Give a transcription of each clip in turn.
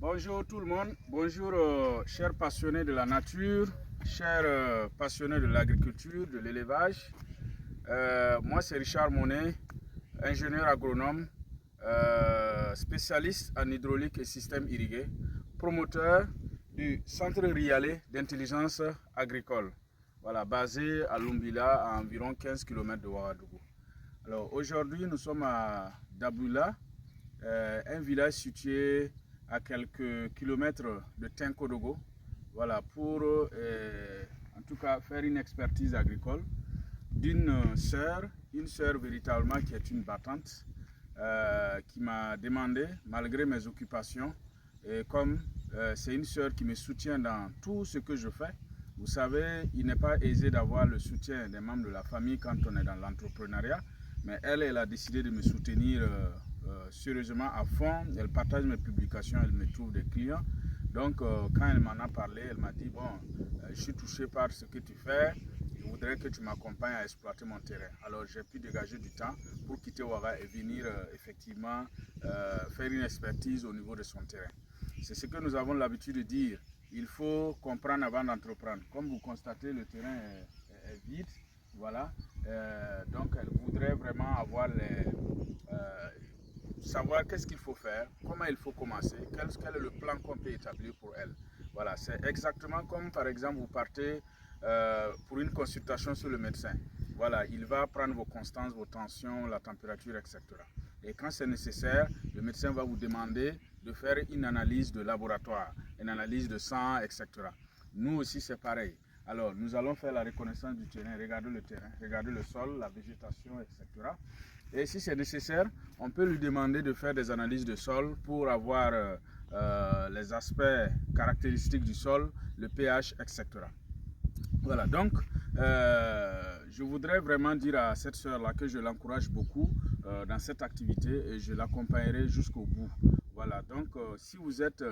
Bonjour tout le monde, bonjour chers passionnés de la nature, chers passionnés de l'agriculture, de l'élevage. Moi c'est Richard Monet, ingénieur agronome, spécialiste en hydraulique et systèmes irrigués, promoteur du Centre Rialais d'intelligence agricole, voilà, basé à Lumbila, à environ 15 km de Ouagadougou. Alors aujourd'hui nous sommes à Daboula, un village situé à quelques kilomètres de Tinkodogo, voilà, pour en tout cas faire une expertise agricole d'une sœur, une sœur véritablement qui est une battante, qui m'a demandé, malgré mes occupations, et comme c'est une sœur qui me soutient dans tout ce que je fais. Vous savez, il n'est pas aisé d'avoir le soutien des membres de la famille quand on est dans l'entrepreneuriat, mais elle a décidé de me soutenir sérieusement à fond. Elle partage mes publications, elle me trouve des clients. Donc quand elle m'en a parlé, elle m'a dit, bon, je suis touché par ce que tu fais, je voudrais que tu m'accompagnes à exploiter mon terrain. Alors j'ai pu dégager du temps pour quitter Ouaga et venir effectivement faire une expertise au niveau de son terrain. C'est ce que nous avons l'habitude de dire, il faut comprendre avant d'entreprendre. Comme vous constatez, le terrain est vide, voilà. Donc elle voudrait vraiment avoir savoir qu'est-ce qu'il faut faire, comment il faut commencer, quel est le plan qu'on peut établir pour elle. Voilà, c'est exactement comme par exemple vous partez pour une consultation sur le médecin. Voilà, il va prendre vos constances, vos tensions, la température, etc. Et quand c'est nécessaire, le médecin va vous demander de faire une analyse de laboratoire, une analyse de sang, etc. Nous aussi c'est pareil. Alors, nous allons faire la reconnaissance du terrain, regarder le sol, la végétation, etc. Et si c'est nécessaire, on peut lui demander de faire des analyses de sol pour avoir les aspects caractéristiques du sol, le pH, etc. Voilà, donc je voudrais vraiment dire à cette sœur-là que je l'encourage beaucoup dans cette activité et je l'accompagnerai jusqu'au bout. Voilà, donc si vous êtes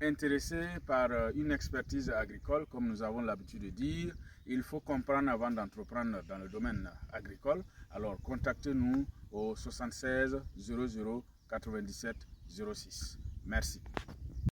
intéressé par une expertise agricole, comme nous avons l'habitude de dire, il faut comprendre avant d'entreprendre dans le domaine agricole. Alors contactez-nous au 76 00 97 06. Merci.